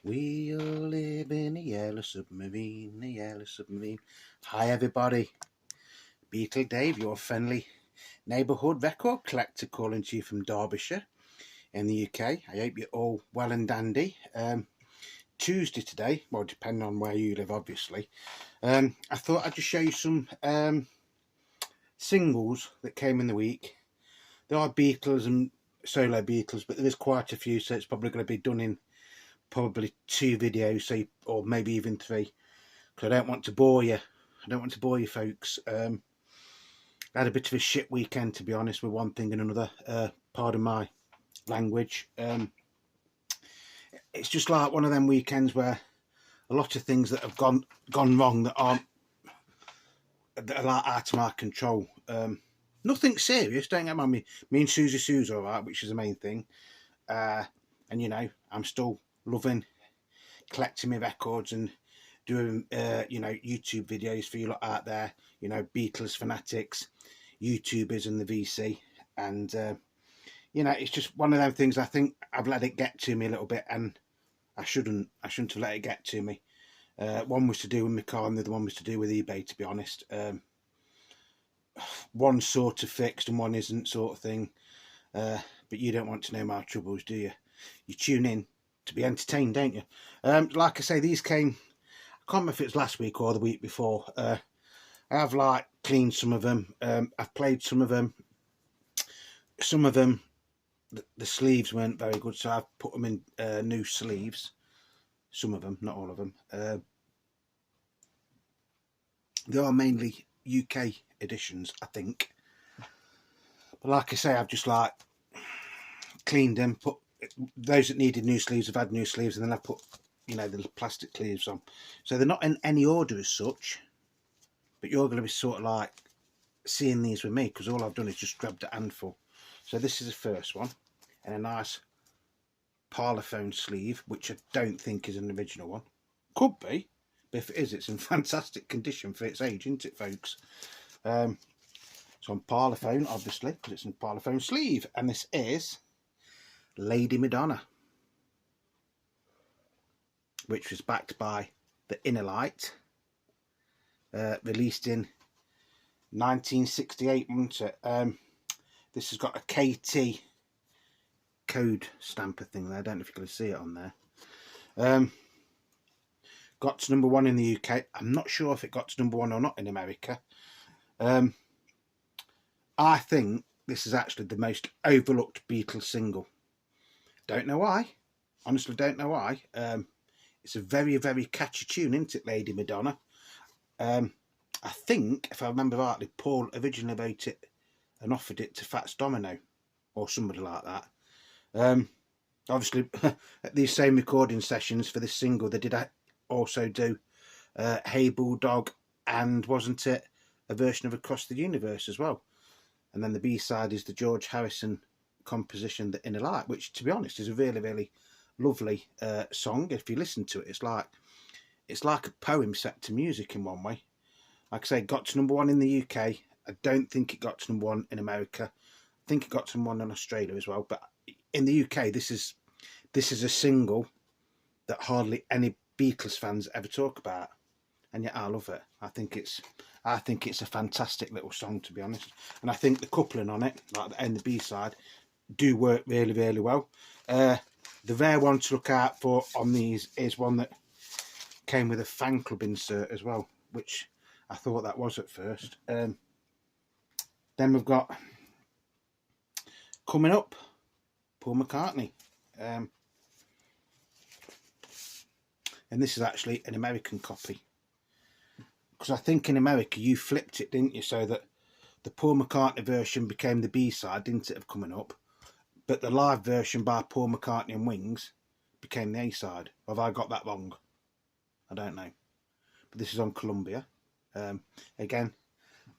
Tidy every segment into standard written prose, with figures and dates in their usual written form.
We all live in a yellow submarine, a yellow submarine. Hi everybody, Beatle Dave, your friendly neighbourhood record collector, calling to you from Derbyshire in the UK. I hope you're all well and dandy. Tuesday today, well, depending on where you live, obviously. I thought I'd just show you some singles that came in the week. There are Beatles and solo Beatles, but there is quite a few, so it's probably going to be done in probably 2 videos, so, or maybe even 3, because I don't want to bore you. I don't want to bore you folks. I had a bit of a shit weekend, to be honest, with one thing and another. Pardon my language. It's just like one of them weekends where a lot of things that have gone wrong that are like out of my control. Nothing serious, don't get me. Me and Susie Sue's alright, which is the main thing. And you know, I'm still loving collecting my records and doing you know, YouTube videos for you lot out there, you know, Beatles fanatics, YouTubers and the VC. And you know, it's just one of those things. I think I've let it get to me a little bit, and I shouldn't have let it get to me. One was to do with my car and the other one was to do with eBay, to be honest. One sort of fixed and one isn't, sort of thing. But you don't want to know my troubles, do you? You tune in to be entertained, don't you? Like I say, these came, I can't remember if it was last week or the week before. I have like cleaned some of them. I've played some of them. Some of them, the sleeves weren't very good, so I've put them in new sleeves. Some of them, not all of them. They are mainly UK editions, I think. But like I say, I've just like cleaned them, put those that needed new sleeves have had new sleeves, and then I've put, you know, the plastic sleeves on. So they're not in any order as such, but you're going to be sort of like seeing these with me, because all I've done is just grabbed a handful. So this is the first one, and a nice parlophone sleeve, which I don't think is an original one. Could be, but if it is, it's in fantastic condition for its age, isn't it, folks? So on parlophone, obviously, because it's in parlophone sleeve, and this is Lady Madonna, which was backed by the Inner Light, released in 1968, wasn't it? This has got a KT code stamper thing there. I don't know if you're going to see it on there. Got to #1 in the UK. I'm not sure if it got to #1 or not in America. I think this is actually the most overlooked Beatles single. Don't know why. Honestly, don't know why. It's a very, very catchy tune, isn't it, Lady Madonna? I think, if I remember rightly, Paul originally wrote it and offered it to Fats Domino or somebody like that. Obviously, at these same recording sessions for this single, they did also do Hey Bulldog, and wasn't it a version of Across the Universe as well? And then the B-side is the George Harrison composition, The Inner Light, which, to be honest, is a really, really lovely song. If you listen to it, it's like a poem set to music in one way. Like I say, it got to #1 in the UK. I don't think it got to #1 in America. I think it got to #1 in Australia as well. But in the UK, this is a single that hardly any Beatles fans ever talk about, and yet I love it. I think it's a fantastic little song, to be honest. And I think the coupling on it, like the A and the B side, do work really, really well. The rare one to look out for on these is one that came with a fan club insert as well, which I thought that was at first. Then we've got, coming up, Paul McCartney. And this is actually an American copy, because I think in America you flipped it, didn't you, so that the Paul McCartney version became the B-side, didn't it, of Coming Up, but the live version by Paul McCartney and Wings became the A-side. Have I got that wrong? I don't know. But this is on Columbia. Again,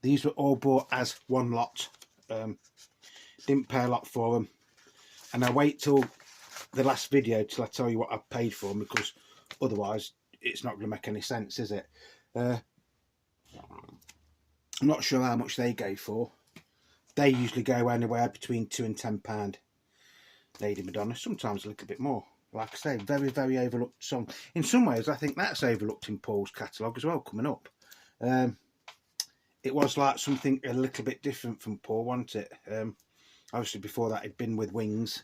these were all bought as one lot. Didn't pay a lot for them, and I wait till the last video till I tell you what I paid for them, because otherwise it's not going to make any sense, is it? I'm not sure how much they go for. They usually go anywhere between £2 and £10. Lady Madonna, sometimes a little bit more. Like I say, very, very overlooked song. In some ways, I think that's overlooked in Paul's catalogue as well, coming up. It was like something a little bit different from Paul, wasn't it? Obviously, before that, it'd been with Wings.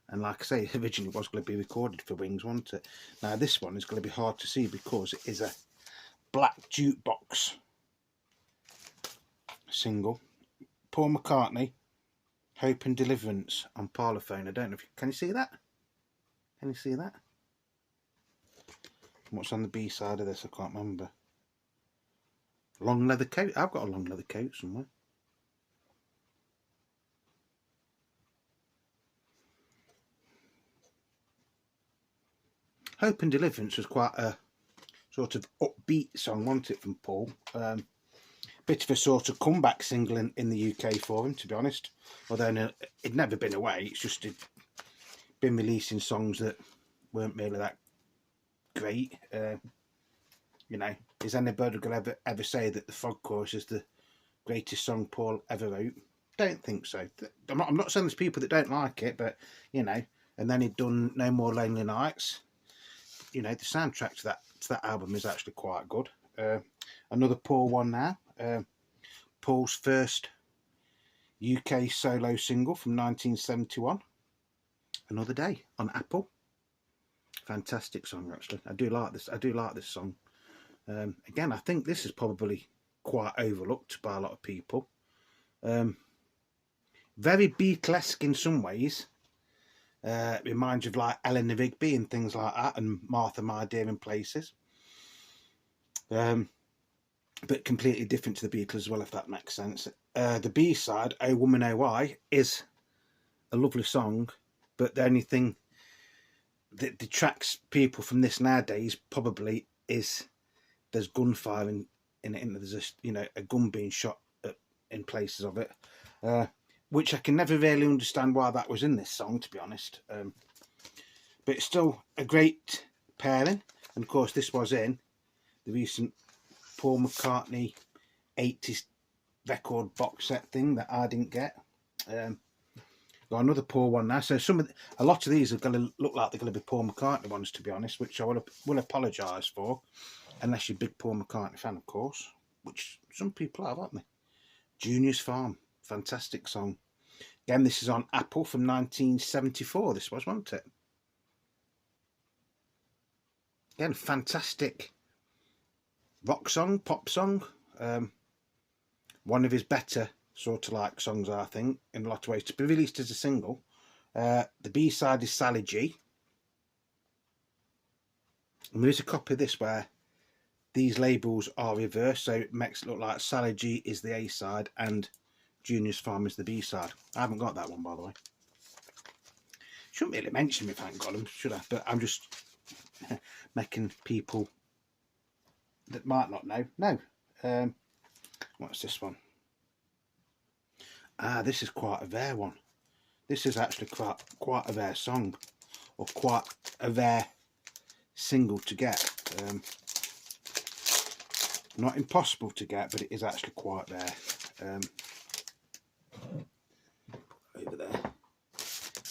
And like I say, originally it was going to be recorded for Wings, wasn't it? Now, this one is going to be hard to see because it is a black jukebox single. Paul McCartney, Hope and Deliverance on Parlophone. I don't know if you... Can you see that? Can you see that? What's on the B side of this? I can't remember. Long leather coat. I've got a long leather coat somewhere. Hope and Deliverance was quite a sort of upbeat song, wasn't it, from Paul? Bit of a sort of comeback single in the UK for him, to be honest. Although it'd never been away, it's just been releasing songs that weren't really that great. You know, is anybody going to ever say that the Fog Chorus is the greatest song Paul ever wrote? Don't think so. I'm not saying there's people that don't like it, but, you know, and then he'd done No More Lonely Nights. You know, the soundtrack to that album is actually quite good. Another Paul one now. Paul's first UK solo single from 1971. Another Day on Apple. Fantastic song, actually. I do like this. I do like this song. Again, I think this is probably quite overlooked by a lot of people. Very Beatlesque in some ways. Reminds you of like Eleanor Rigby and things like that, and Martha My Dear in places. But completely different to the Beatles as well, if that makes sense. The B-side, Oh Woman Oh Why, is a lovely song, but the only thing that detracts people from this nowadays probably is there's gunfire in it, and there's a gun being shot in places of it, which I can never really understand why that was in this song, to be honest. But it's still a great pairing, and of course this was in the recent Paul McCartney 80s record box set thing that I didn't get. Got another Paul one now, so a lot of these are going to look like they're going to be Paul McCartney ones, to be honest, which I will apologise for, unless you're a big Paul McCartney fan, of course, which some people have, aren't they? Junior's Farm, fantastic song. Again, this is on Apple from 1974, this was, wasn't it? Again, fantastic rock song, pop song. One of his better sort of like songs, I think, in a lot of ways, to be released as a single. The B-side is Sally G. And there is a copy of this where these labels are reversed, so it makes it look like Sally G is the A-side and Junior's Farm is the B-side. I haven't got that one, by the way. Shouldn't really mention them if I haven't got them, should I? But I'm just making people that might not know. What's this one? This is quite a rare one. This is actually quite a rare song, or quite a rare single to get. Not impossible to get, but it is actually quite rare. Over there.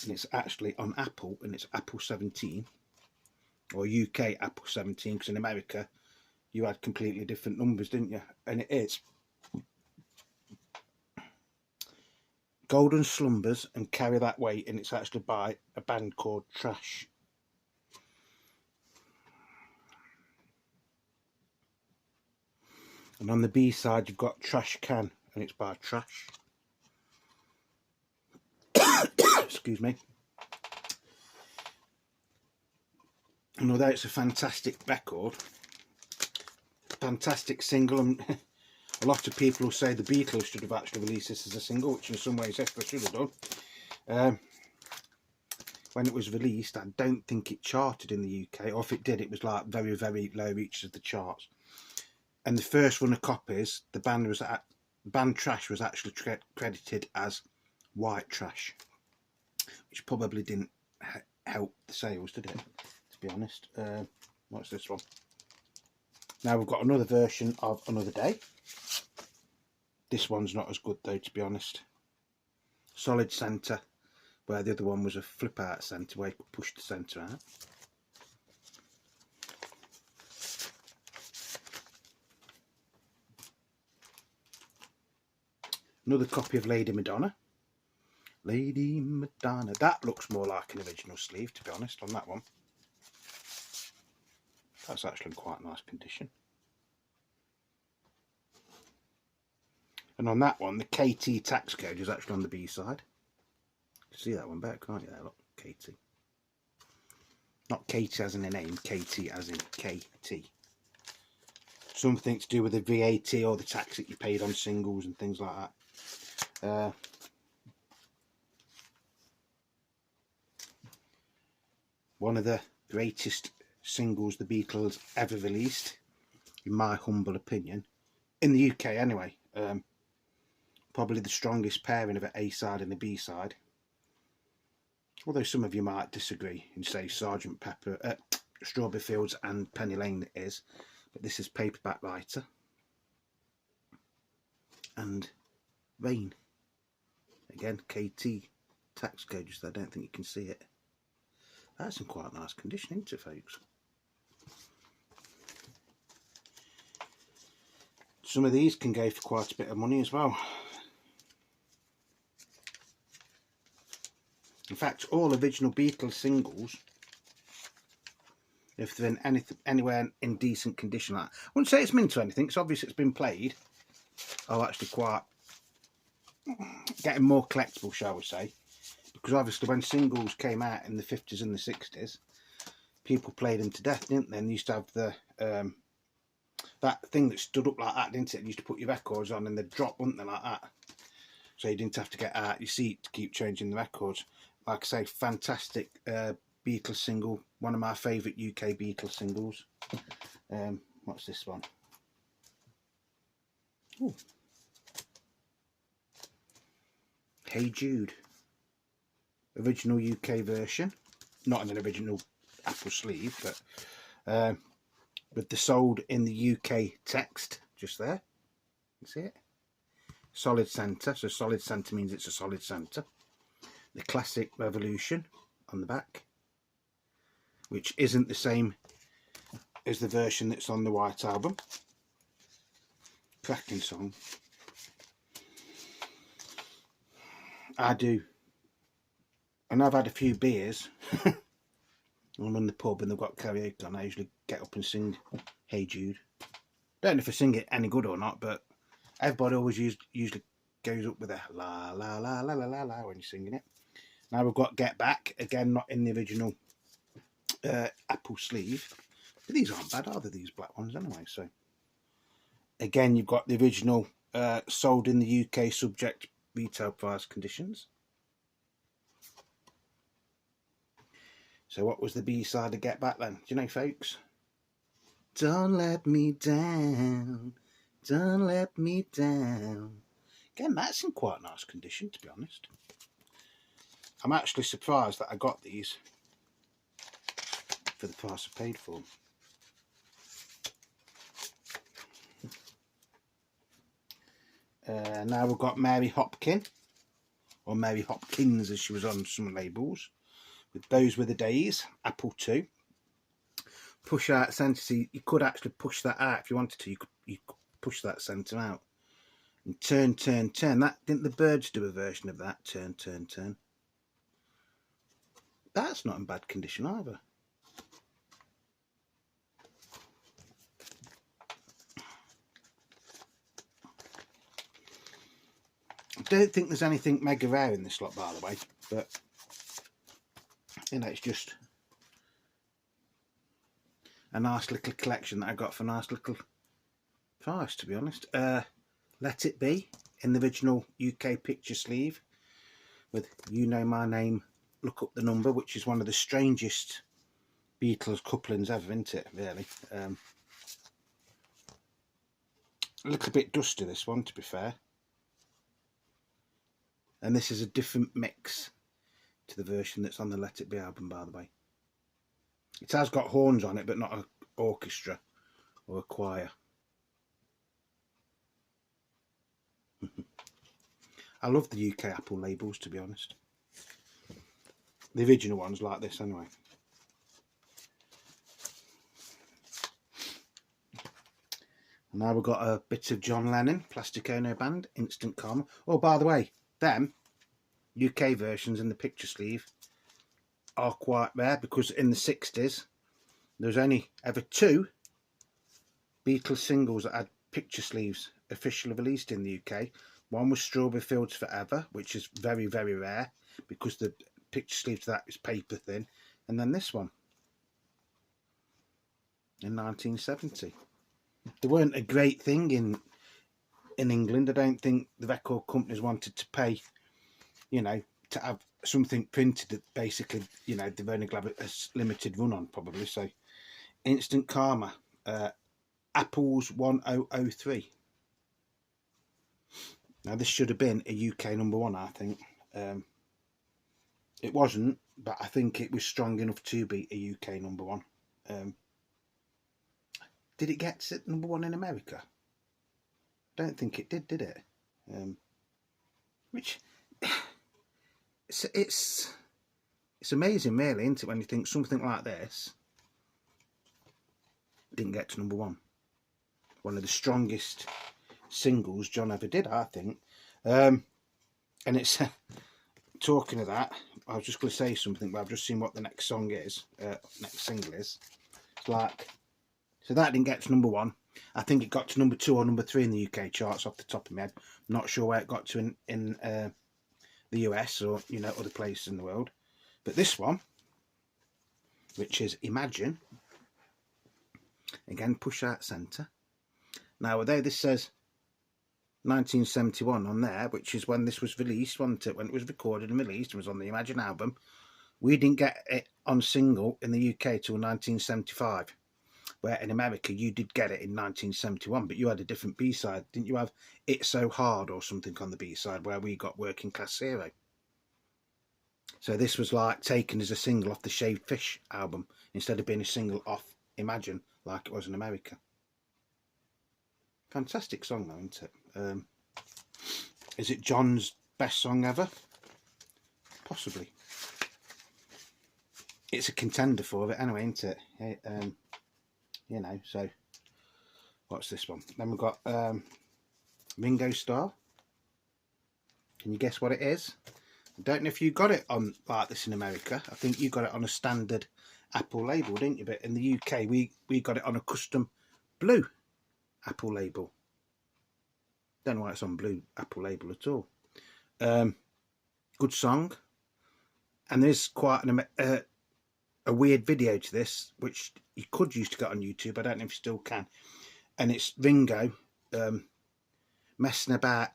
And it's actually on Apple, and it's Apple 17, or UK Apple 17, because in America you had completely different numbers, didn't you? And it is Golden Slumbers and Carry That Weight, and it's actually by a band called Trash. And on the B side you've got Trash Can, and it's by Trash. Excuse me. And although it's a fantastic record, fantastic single, and a lot of people will say the Beatles should have actually released this as a single, which in some ways yes, they should have done. When it was released, I don't think it charted in the UK, or if it did, it was like very, very low reaches of the charts. And the first run of copies, the band Trash was actually credited as White Trash, which probably didn't help the sales, did it? To be honest. What's this one? Now we've got another version of Another Day. This one's not as good though, to be honest. Solid centre, where the other one was a flip out centre where you could push the centre out. Another copy of Lady Madonna. Lady Madonna. That looks more like an original sleeve, to be honest, on that one. That's actually in quite nice condition. And on that one, the KT tax code is actually on the B side. You can see that one better, can't you? There, look, KT. Not KT as in a name, KT as in KT. Something to do with the VAT or the tax that you paid on singles and things like that. One of the greatest singles the Beatles ever released, in my humble opinion, in the UK anyway. Probably the strongest pairing of an A side and a B side. Although some of you might disagree and say Sgt. Pepper, Strawberry Fields and Penny Lane is, but this is Paperback Writer and Rain. Again, KT tax code, just I don't think you can see it. That's in quite nice condition, isn't it, folks? Some of these can go for quite a bit of money as well. In fact, all original Beatles singles, if they're in anywhere in decent condition, like, I wouldn't say it's mint or anything, it's obvious it's been played, are actually quite getting more collectible, shall we say. Because obviously when singles came out in the 50s and the 60s, people played them to death, didn't they? And they used to have the that thing that stood up like that, didn't it? You used to put your records on and they'd drop, wouldn't they, like that? So you didn't have to get out your seat to keep changing the records. Like I say, fantastic Beatles single, one of my favourite UK Beatles singles. What's this one? Ooh. Hey Jude. Original UK version. Not in an original Apple sleeve, but with the sold in the UK text just there. You see it? Solid centre, so solid centre means it's a solid centre. The classic Revolution on the back, which isn't the same as the version that's on the White Album. Cracking song. I do. And I've had a few beers. I'm in the pub and they've got karaoke on. I usually get up and sing Hey Jude. Don't know if I sing it any good or not, but everybody always usually goes up with a la la la la la la la when you're singing it. Now we've got Get Back, again not in the original Apple sleeve. But these aren't bad, are they, these black ones anyway? So again, you've got the original sold in the UK subject retail price conditions. So what was the B-side of Get Back then? Do you know, folks? Don't let me down, don't let me down. Again, that's in quite nice condition, to be honest. I'm actually surprised that I got these for the price I paid for them. Now we've got Mary Hopkin, or Mary Hopkins as she was on some labels. With Those Were the Days, Apple II. Push out centre, so you could actually push that out if you wanted to. You could push that centre out. And Turn, Turn, Turn. That, didn't the Birds do a version of that? Turn, Turn, Turn. That's not in bad condition either. I don't think there's anything mega rare in this lot, by the way, but you know, it's just a nice little collection that I got for a nice little price, to be honest. Let It Be in the original UK picture sleeve with You Know My Name, Look Up the Number, which is one of the strangest Beatles couplings ever, isn't it, really? A little bit dusty, this one, to be fair. And this is a different mix to the version that's on the Let It Be album, by the way. It has got horns on it, but not an orchestra or a choir. I love the UK Apple labels, to be honest. The original ones like this, anyway. Now we've got a bit of John Lennon, Plastic Ono Band, Instant Karma. Oh, by the way, them UK versions in the picture sleeve are quite rare, because in the 60s there was only ever 2 Beatles singles that had picture sleeves officially released in the UK. One was Strawberry Fields Forever, which is very, very rare because the picture sleeve to that is paper thin, and then this one in 1970. They weren't a great thing in England. I don't think the record companies wanted to pay, you know, to have something printed that basically, you know, they've only got a limited run on probably. So Instant Karma, Apple's 1003. Now this should have been a UK #1, I think. It wasn't, but I think it was strong enough to be a UK #1. Did it get to #1 in America? Don't think it did it? Which it's amazing, really, isn't it, when you think something like this didn't get to #1. One of the strongest singles John ever did, I think. And it's talking of that, I was just going to say something, but I've just seen what the next song is, next single is. It's like, so that didn't get to #1. I think it got to #2 or #3 in the UK charts off the top of my head. I'm not sure where it got to in the US or, you know, other places in the world. But this one, which is Imagine, again, push out centre. Now, although this says 1971 on there, which is when this was released, wasn't it? When it was recorded and released and was on the Imagine album, we didn't get it on single in the UK till 1975. Where in America you did get it in 1971, but you had a different B-side. Didn't you have It's So Hard or something on the B-side, where we got Working Class Hero? So this was like taken as a single off the Shaved Fish album, instead of being a single off Imagine, like it was in America. Fantastic song though, isn't it? Is it John's best song ever? Possibly. It's a contender for it anyway, isn't it? You know, so what's this one? Then we've got Ringo Starr. Can you guess what it is? I don't know if you got it on like this in America. I think you got it on a standard Apple label, didn't you? But in the UK, we got it on a custom blue Apple label. Don't know why it's on blue Apple label at all. Good song. And there's quite a weird video to this, which you could use to get on YouTube. I don't know if you still can. And it's Ringo messing about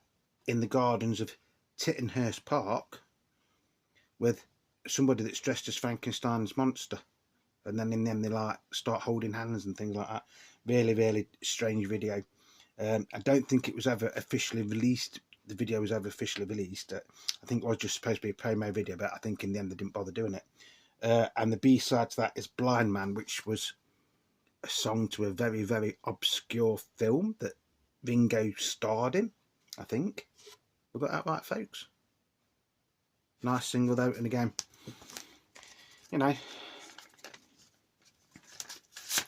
in the gardens of Tittenhurst Park with somebody that's dressed as Frankenstein's monster. And then in the end they like start holding hands and things like that. Really, really strange video. I don't think it was ever officially released. The video was ever officially released. I think it was just supposed to be a promo video, but I think in the end they didn't bother doing it. And the B-side to that is Blind Man, which was a song to a very, very obscure film that Ringo starred in, I think. We got that right, folks? Nice single, though. And again, you know,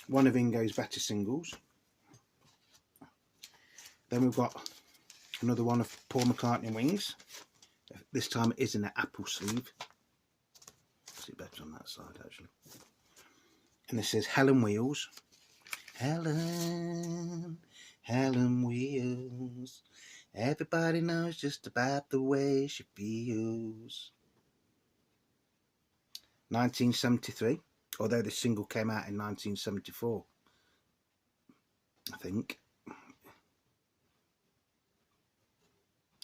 one of Ringo's better singles. Then we've got another one of Paul McCartney and Wings. This time it is in an Apple sleeve. See better on that side, actually. And this is Helen Wheels. Helen, Helen Wheels. Everybody knows just about the way she feels. 1973, although this single came out in 1974, I think.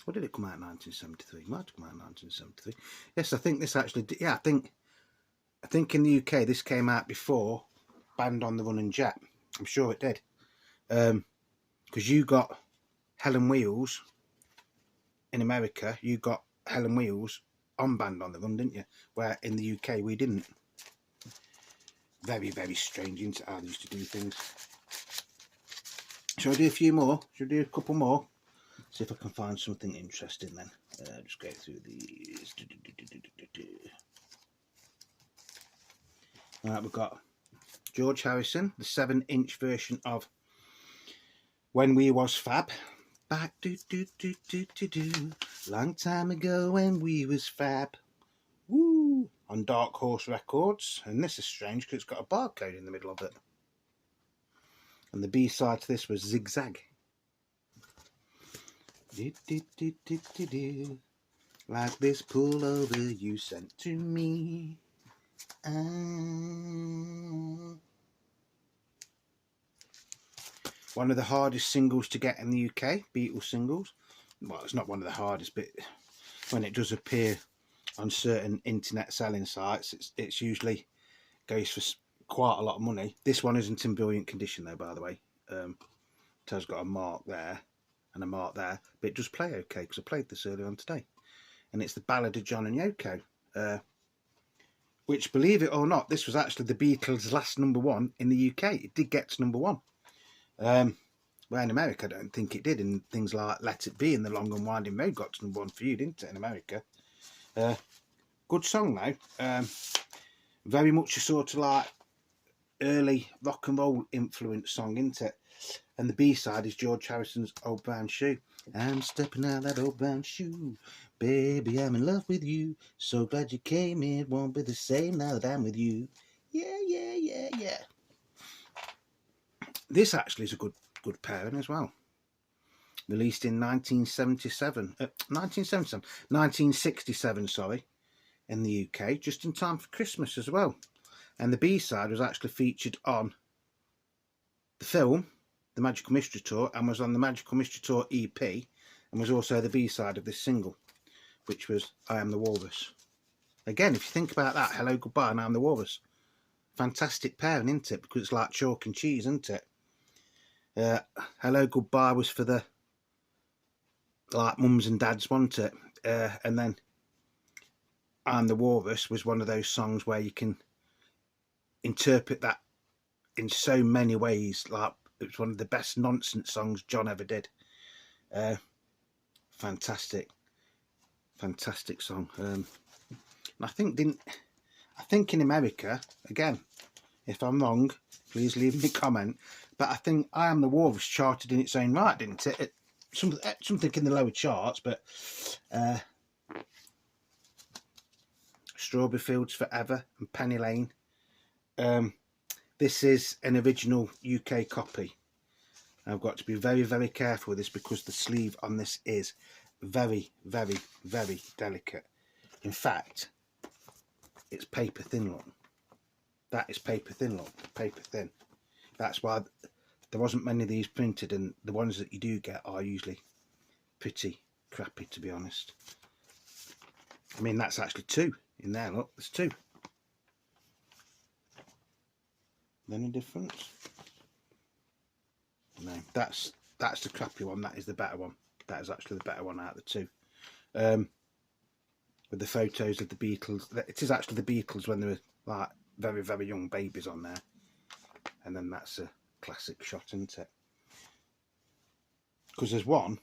Or did it come out in 1973? It might have come out in 1973. Yes, I think this actually did. Yeah, I think in the UK this came out before Band on the Run and Jet. I'm sure it did. Because you got Helen Wheels in America, you got Helen Wheels on Band on the Run, didn't you? Where in the UK we didn't. Very, very strange, isn't it, how they used to do things. Shall I do a few more? Shall I do a couple more? See if I can find something interesting then. Just go through these. Alright, we've got George Harrison, the 7-inch version of When We Was Fab. Back do. Long time ago when we was fab. Woo! On Dark Horse Records. And this is strange because it's got a barcode in the middle of it. And the B-side to this was Zigzag. Like this pullover you sent to me. One of the hardest singles to get in the UK, Beatles singles. Well, it's not one of the hardest, but when it does appear on certain internet selling sites, it's usually goes for quite a lot of money. This one isn't in brilliant condition though, by the way. It has got a mark there and a mark there, but it does play okay because I played this earlier on today. And it's the Ballad of John and Yoko, which, believe it or not, this was actually the Beatles' last #1 in the UK. It did get to #1. Well, in America, I don't think it did. And things like Let It Be and The Long and Winding Road got to #1 for you, didn't it, in America? Good song, though. Very much a sort of like early rock and roll influence song, isn't it? And the B-side is George Harrison's Old Brown Shoe. I'm stepping out that old brown shoe. Baby, I'm in love with you. So glad you came in. Won't be the same now that I'm with you. Yeah. This actually is a good pairing as well. Released in 1967, sorry, in the UK, just in time for Christmas as well. And the B-side was actually featured on the film, The Magical Mystery Tour, and was on the Magical Mystery Tour EP, and was also the B-side of this single, which was I Am the Walrus. Again, if you think about that, Hello, Goodbye, and I Am the Walrus. Fantastic pairing, isn't it? Because it's like chalk and cheese, isn't it? Hello, Goodbye was for the like mums and dads, wasn't it? And then I'm the Walrus was one of those songs where you can interpret that in so many ways. Like, it was one of the best nonsense songs John ever did. Fantastic song. And I think in America, again, if I'm wrong, please leave me a comment, but I think I Am the Walrus charted in its own right, didn't it? Something in the lower charts, but Strawberry Fields Forever and Penny Lane. This is an original UK copy. I've got to be very, very careful with this because the sleeve on this is very, very, very delicate. In fact, it's paper thin, look. That is paper thin, look. Paper thin. That's why there wasn't many of these printed, and the ones that you do get are usually pretty crappy, to be honest. I mean, that's actually 2 in there, look. There's 2. Any difference? No, that's the crappy one. That is the better one. That is actually the better one out of the 2. With the photos of the Beatles. It is actually the Beatles when they were like very, very young babies on there. And then that's a classic shot, isn't it? Because there's one.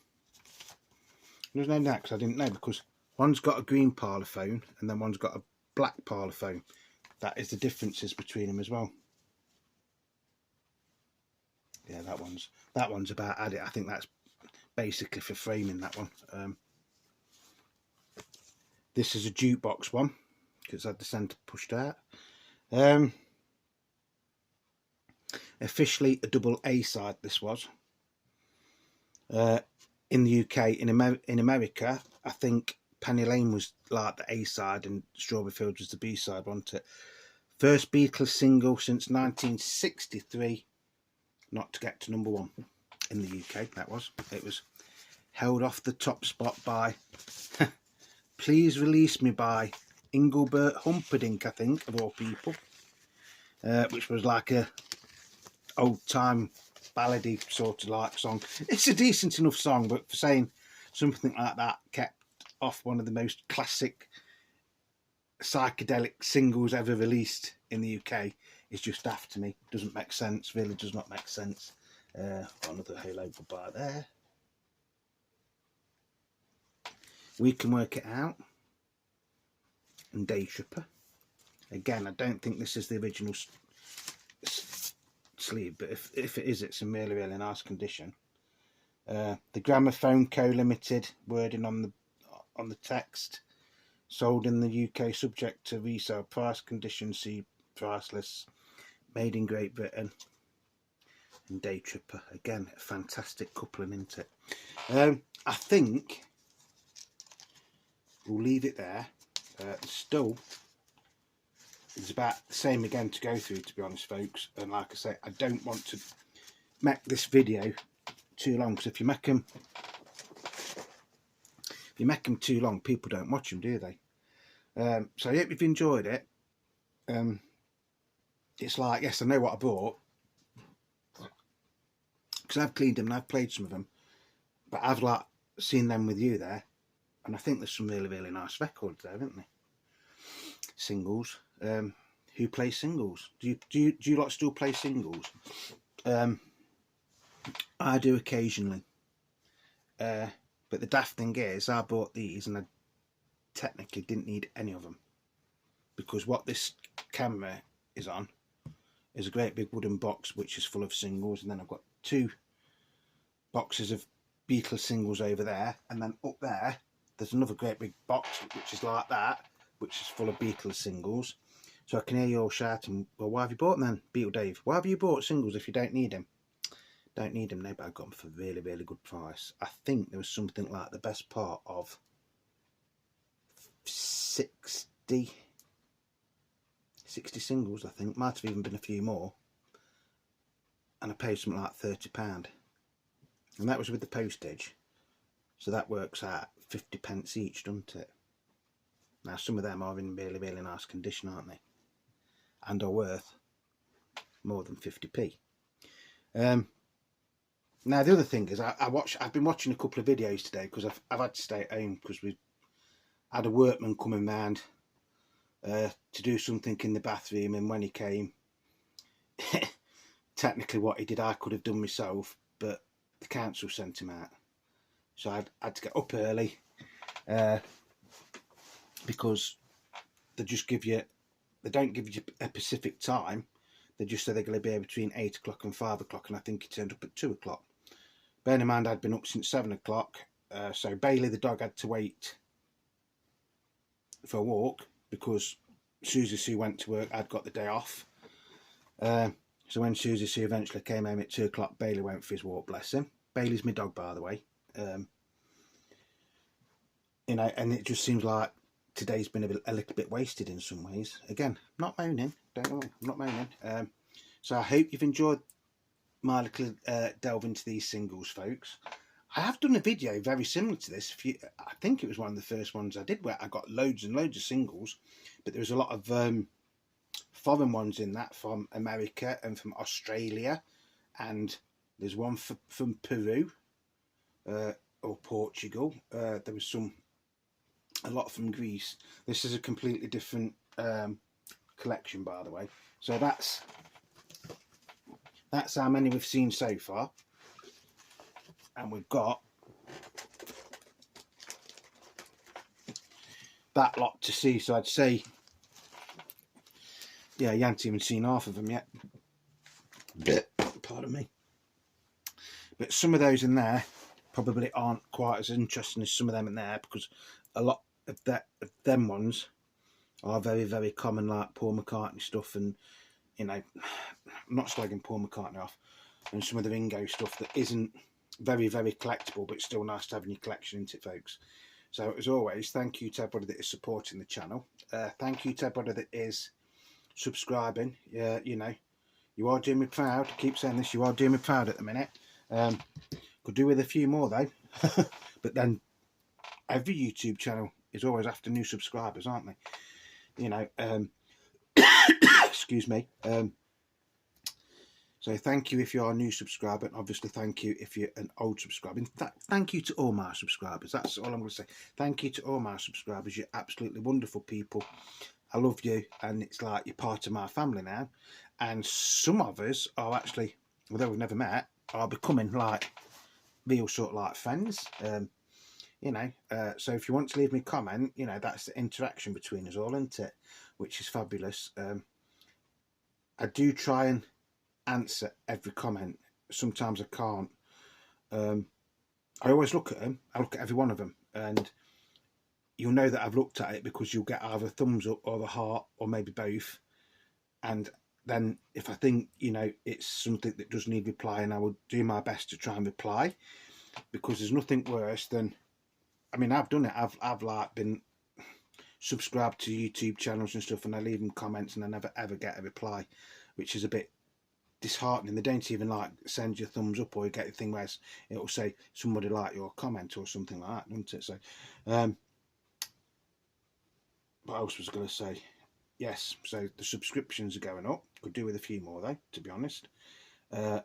There's no next. I didn't know, because one's got a green parlophone and then one's got a black parlophone. That is the differences between them as well. Yeah, that one's about added. I think that's basically for framing, that one. This is a jukebox one because I had the centre pushed out. Officially a double A side. This was in the UK. In America, I think Penny Lane was like the A side and Strawberry Fields was the B side, wasn't it? First Beatles single since 1963. Not to get to #1 in the UK. It was held off the top spot by Please Release Me by Engelbert Humperdinck, I think, of all people, which was like a old time ballady sort of like song. It's a decent enough song, but for saying something like that kept off one of the most classic psychedelic singles ever released in the UK is just daft to me. Doesn't make sense, really does not make sense. Another Hello Goodbye there. We Can Work It Out and Day Tripper. Again, I don't think this is the original sleeve, but if it is, it's in really, really nice condition. The Gramophone Co Limited, wording on the text. Sold in the UK, subject to resale price, conditions see priceless. Made in Great Britain. And Day Tripper, again, a fantastic coupling, isn't it? I think we'll leave it there. Still, it's about the same again to go through, to be honest, folks. And like I say, I don't want to make this video too long, because if you make them too long, people don't watch them, do they? So I hope you've enjoyed it. It's like, yes, I know what I bought, because I've cleaned them and I've played some of them, but I've like seen them with you there, and I think there's some really, really nice records there, isn't there? Singles. Who plays singles? Do you lot still play singles? I do occasionally. But the daft thing is, I bought these and I technically didn't need any of them, because what this camera is on is a great big wooden box which is full of singles, and then I've got 2 boxes of Beatles singles over there, and then up there there's another great big box which is like that, which is full of Beatles singles. So I can hear you all shouting, well, why have you bought them then, Beatle Dave? Why have you bought singles if you don't need them? Don't need them, no, but I got them for a really, really good price. I think there was something like the best part of 60 singles, I think. Might have even been a few more. And I paid something like £30. And that was with the postage. So that works out 50p each, doesn't it? Now some of them are in really, really nice condition, aren't they? And are worth more than 50p. Now the other thing is, I've been watching a couple of videos today, because I've had to stay at home because we had a workman coming round to do something in the bathroom, and when he came, technically what he did I could have done myself, but the council sent him out, so I had to get up early, because they don't give you a specific time. They just say they're going to be here between 8 o'clock and 5 o'clock, and I think he turned up at 2 o'clock. Bearing in mind I'd been up since 7 o'clock, so Bailey the dog had to wait for a walk, because Susie Sue went to work. I'd got the day off. So when Susie Sue eventually came home at 2 o'clock, Bailey went for his walk, bless him. Bailey's my dog, by the way. You know, and it just seems like today's been a little bit wasted in some ways. Again, not moaning, don't worry, I'm not moaning. So I hope you've enjoyed my little delve into these singles, folks. I have done a video very similar to this. I think it was one of the first ones I did, where I got loads and loads of singles, but there was a lot of foreign ones in that, from America and from Australia, and there's one from Peru or Portugal. There was a lot from Greece. This is a completely different collection, by the way. So that's how many we've seen so far, and we've got that lot to see. So I'd say, yeah, you haven't even seen half of them yet. Pardon me. But some of those in there probably aren't quite as interesting as some of them in there, because a lot of them ones are very, very common, like Paul McCartney stuff, and, you know, I'm not slagging Paul McCartney off, and some of the Ringo stuff that isn't very, very collectible, but still nice to have in your collection, isn't it, folks? So as always, thank you to everybody that is supporting the channel. Thank you to everybody that is subscribing. You know, you are doing me proud. I keep saying this, you are doing me proud at the minute. Could do with a few more though. But then every YouTube channel is always after new subscribers, aren't they? You know, excuse me. So thank you if you're a new subscriber, and obviously thank you if you're an old subscriber. In fact, thank you to all my subscribers. That's all I'm going to say. Thank you to all my subscribers. You're absolutely wonderful people. I love you, and it's like you're part of my family now. And some of us are actually, although we've never met, are becoming like real sort of like friends. You know, so if you want to leave me a comment, you know, that's the interaction between us all, isn't it? Which is fabulous. I do try and answer every comment. Sometimes I can't. I always look at them. I look at every one of them, and you'll know that I've looked at it because you'll get either a thumbs up or the heart or maybe both. And then if I think, you know, it's something that does need replying, I will do my best to try and reply, because there's nothing worse than, I mean, I've done it. I've like been subscribed to YouTube channels and stuff, and I leave them comments and I never ever get a reply, which is a bit disheartening. They don't even like send you a thumbs up, or you get a thing where it'll say somebody like your comment or something like that, doesn't it? So what else was I going to say? Yes, so the subscriptions are going up. Could do with a few more though, to be honest. The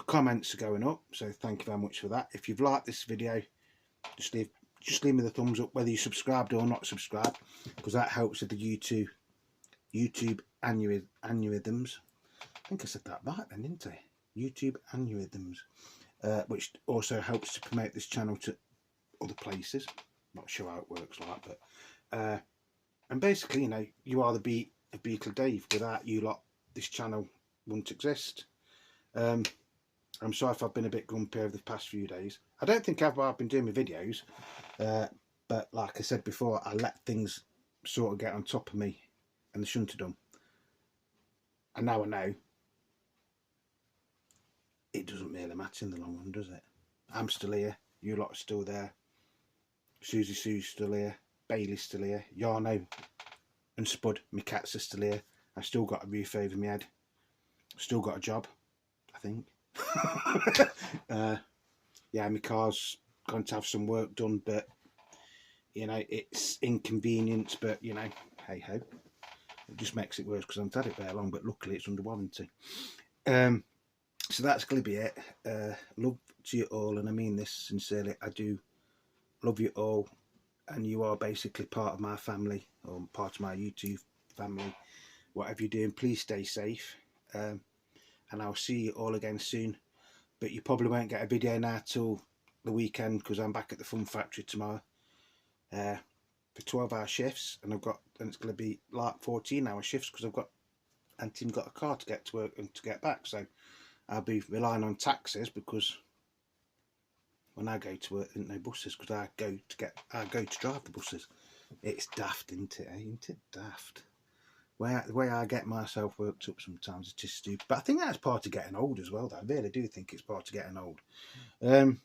comments are going up, so thank you very much for that. If you've liked this video, just leave me the thumbs up, whether you subscribed or not subscribed, because that helps with the YouTube algorithms. I think I said that right then, didn't I? YouTube algorithms, which also helps to promote this channel to other places. Not sure how it works like, but and basically, you know, you are the beat of Beatle Dave. Without you lot, this channel wouldn't exist. I'm sorry if I've been a bit grumpy over the past few days. I don't think I've been doing my videos, but like I said before, I let things sort of get on top of me, and they shouldn't have done. And now I know it doesn't really matter in the long run, does it? I'm still here, you lot are still there, Susie Sue's still here, Bailey's still here, Yarno and Spud, my cats, are still here. I've still got a roof over my head, still got a job, I think. Yeah, my car's going to have some work done, but you know, it's inconvenience, but you know, hey ho, it just makes it worse because I haven't had it very long, but luckily it's under warranty. So that's going to be it. Love to you all, and I mean this sincerely. I do love you all, and you are basically part of my family, or part of my YouTube family. Whatever you're doing, please stay safe, and I'll see you all again soon. But you probably won't get a video now till the weekend, because I'm back at the Fun Factory tomorrow for 12-hour shifts, and it's going to be like 14-hour shifts because I've got Tim got a car to get to work and to get back. So I'll be relying on taxis, because when I go to work, there ain't no buses, because I go to drive the buses. It's daft, isn't it? Ain't it daft? The way I get myself worked up sometimes is just stupid. But I think that's part of getting old as well, though. I really do think it's part of getting old. So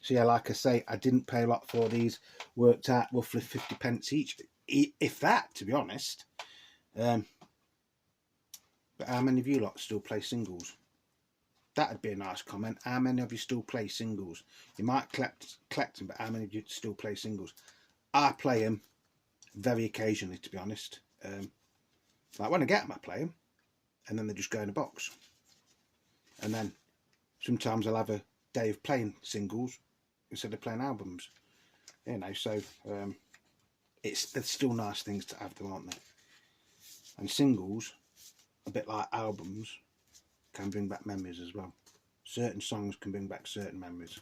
yeah, like I say, I didn't pay a lot for these. Worked out roughly 50 pence each, if that, to be honest. But how many of you lot still play singles? That'd be a nice comment. How many of you still play singles? You might collect them, but how many of you still play singles? I play them very occasionally, to be honest. Like when I get them, I play them, and then they just go in a box. And then sometimes I'll have a day of playing singles instead of playing albums. You know, so they're still nice things to have, though, aren't they? And singles, a bit like albums, can bring back memories as well. Certain songs can bring back certain memories.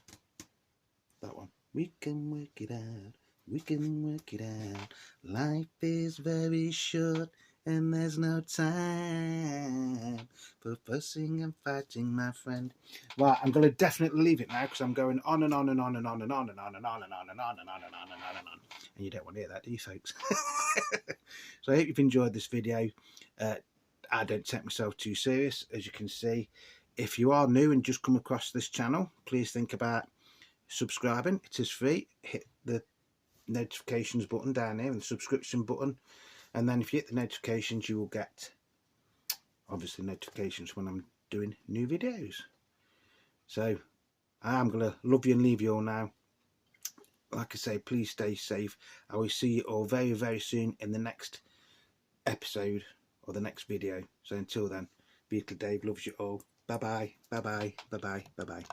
That one. We can work it out. We can work it out. Life is very short, and there's no time for fussing and fighting, my friend. Right, I'm going to definitely leave it now, because I'm going on and on and on and on and on and on and on and on and on and on and on and on and on. And you don't want to hear that, do you, folks? So I hope you've enjoyed this video. I don't take myself too serious, as you can see. If you are new and just come across this channel, please think about subscribing. It is free. Hit the notifications button down here and the subscription button, and then if you hit the notifications, you will get obviously notifications when I'm doing new videos. So I'm gonna love you and leave you all now. Like I say, please stay safe. I will see you all very, very soon in the next episode or the next video. So until then, Beatle Dave loves you all. Bye bye, bye bye, bye bye, bye bye.